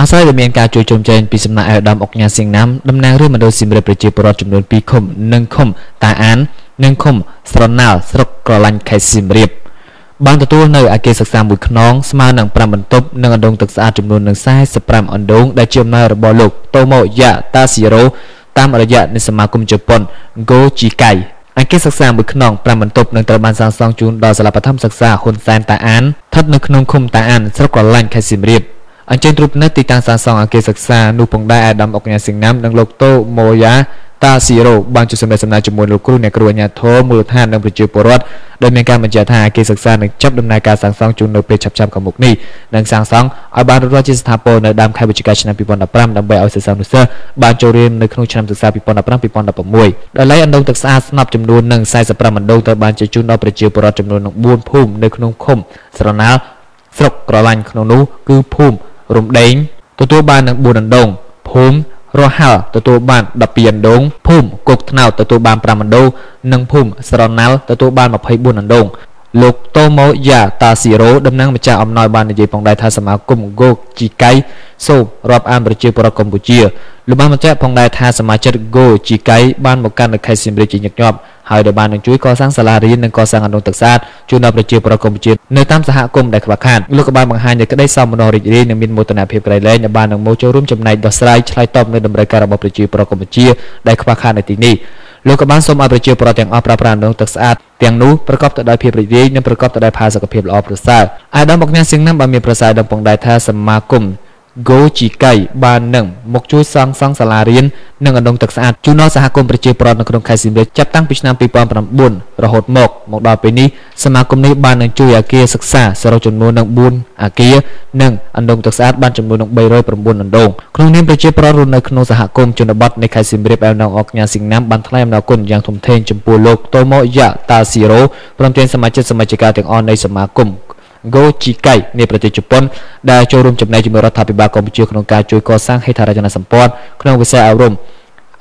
អាស្រ័យលើមានការជួយជុំចែងពីសំណាក់អាយដាមអុកញ៉ាសៀងណាំតំណាងរាជមណ្ឌលសៀមរាបប្រជាពលរដ្ឋចំនួន2ឃុំនិងឃុំតាអាននិងឃុំស្រណាល់ស្រុកក្រឡាញ់ខេត្តសៀមរាបបានទទួលនៅអគារសិក្សាមួយខ្នងស្មើនឹង5បន្ទប់និងអណ្ដូងទឹកស្អាតចំនួននឹង45អណ្ដូងដែលជាអំណោយរបស់លោកតូម៉ូយ៉ាតាស៊ីរ៉ូតាមរយៈនៃសមាគមជប៉ុន Go Chikai អគារសិក្សាមួយខ្នង5បន្ទប់នឹងត្រូវបានសាងសង់ជូនដល់សាលាបឋមសិក្សាហ៊ុនសែនតាអានស្ថិតនៅក្នុងឃុំតាអានស្រុកក្រឡាញ់ខេត្តសៀមរាបអញ្ជើញត្រួតពិនិត្យទីតាំងសាងសង់អគារសិក្សានោះផងដែរអាដាមអុកញ៉ាសៀងណាំនិងលោកតូម៉ូយ៉ាតាស៊ីរ៉ូបានជួបសម្ដែងសម្ដែងជាមួយលោកគ្រូអ្នកគ្រូអាជ្ញាធរមូលដ្ឋាននិងប្រជាពលរដ្ឋដោយមានការបញ្ជាក់ថាអគារសិក្សានឹងចាប់ដំណើរការសាងសង់ជូននៅពេលឆាប់ៗខាងមុខនេះនិងសាងសង់ឲ្យបានរួចរាល់ជាស្ថាពរនៅដើមខែវិច្ឆិកាឆ្នាំ2015ដើម្បីឲ្យសិស្សានុសិស្សបានចូលរៀននៅក្នុងឆ្នាំសិក្សា2015-2016ដោយឡែកអណ្ដូងទឹកស្អាតស្នប់ចំនួននឹង45អណ្ដូងត្រូវបានជិះជូនដល់ប្រជាពលរដ្ឋចំនួន4ភូមិនៅក្នុងឃុំស្រណាល់ស្រុកក្រឡាញ់ក្នុងនោះគឺភូមិរំដេងទទួលបាននឹង4អណ្ដូងភូមិរហ័លទទួលបាន12អណ្ដូងភូមិគោកថ្នោតទទួលបាន5អណ្ដូងនិងភូមិស្រណាល់ទទួលបាន24អណ្ដូងលោកតូម៉ូយ៉ាតាស៊ីរ៉ូតំណាងម្ចាស់អំណោយបាននិយាយផងដែរថាសមាគម Go Chikai សូមរាប់អានប្រជាពលរដ្ឋកម្ពុជាលោកបានបញ្ជាក់ផងដែរថាសមាជិក Go Chikai បានមកកាន់នៅខេត្តសៀមរាបជាញឹកញាប់ហើយដែលបាននឹងជួយកសាងសាលារៀននិងកសាងអណ្ដូងទឹកស្អាតជូនដល់ប្រជាពលរដ្ឋកម្ពុជានៅតាមសហគមន៍ដែលខ្វះខាតលោកក៏បានបង្ហាញនូវក្តីសោមនស្សរីករាយនិងមានមោទនភាពក្រៃលែងដែលបាននឹងមកចូលរួមចំណែកដោះស្រាយឆ្លើយតបនៅតម្រូវការរបស់ប្រជាពលរដ្ឋកម្ពុជាដែលខ្វះខាតនៅទីនេះលោកក៏បានសូមឲ្យប្រជាពលរដ្ឋទាំងអស់ប្រើប្រាស់អណ្ដូងទឹកស្អាតទាំងនោះប្រកបទៅដោយភាពរីករាយនិងប្រកបទៅដោយផាសុកភាពល្អប្រសើរអាដាមអុកញ៉ាសៀងណាំបានមានប្រសាសន៍ដល់ផងដែរថាសមាគមGo Chikai បាននឹងមកជួយសាងសង់សាលារៀននិងអណ្ដូងទឹកស្អាតជូនដល់សហគមន៍ប្រជាពលរដ្ឋនៅក្នុងខេត្តសៀមរាបចាប់តាំងពីឆ្នាំ2009រហូតមកដល់ពេលនេះសមាគមនេះបាននឹងជួយអគារសិក្សាសរុបចំនួននឹង4អគារនិងអណ្ដូងទឹកស្អាតបានចំនួននឹង309អណ្ដូងក្នុងនាមប្រជាពលរដ្ឋរស់នៅក្នុងសហគមន៍ជនបទនៃខេត្តសៀមរាបអាដាមអុកញ៉ាសៀងណាំបានថ្លែងអំណរគុណយ៉ាងធំធេងចំពោះលោកតូម៉ូយ៉ាតាស៊ីរ៉ូព្រមទាំងសមាជិកសមាជិកាទាំងអស់នៃសមាគមGo Chikai នៃប្រទេសជប៉ុនដែលចូលរួមចំណែកជាមួយរដ្ឋាភិបាលកម្ពុជាក្នុងការជួយកសាងហេដ្ឋារចនាសម្ព័ន្ធក្នុងវិស័យអប់រំ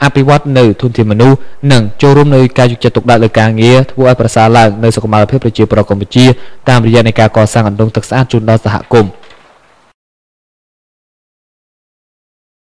អភិវឌ្ឍនៅធនធានមនុស្សនិងចូលរួមនៅការយកចិត្តទុកដាក់លើការងារធ្វើឲ្យប្រសើរឡើងនៅសុខុមាលភាពប្រជាពលរដ្ឋកម្ពុជាតាមរយៈនៃការកសាងអណ្ដូងទឹកស្អាតជូនដល់សហគមន៍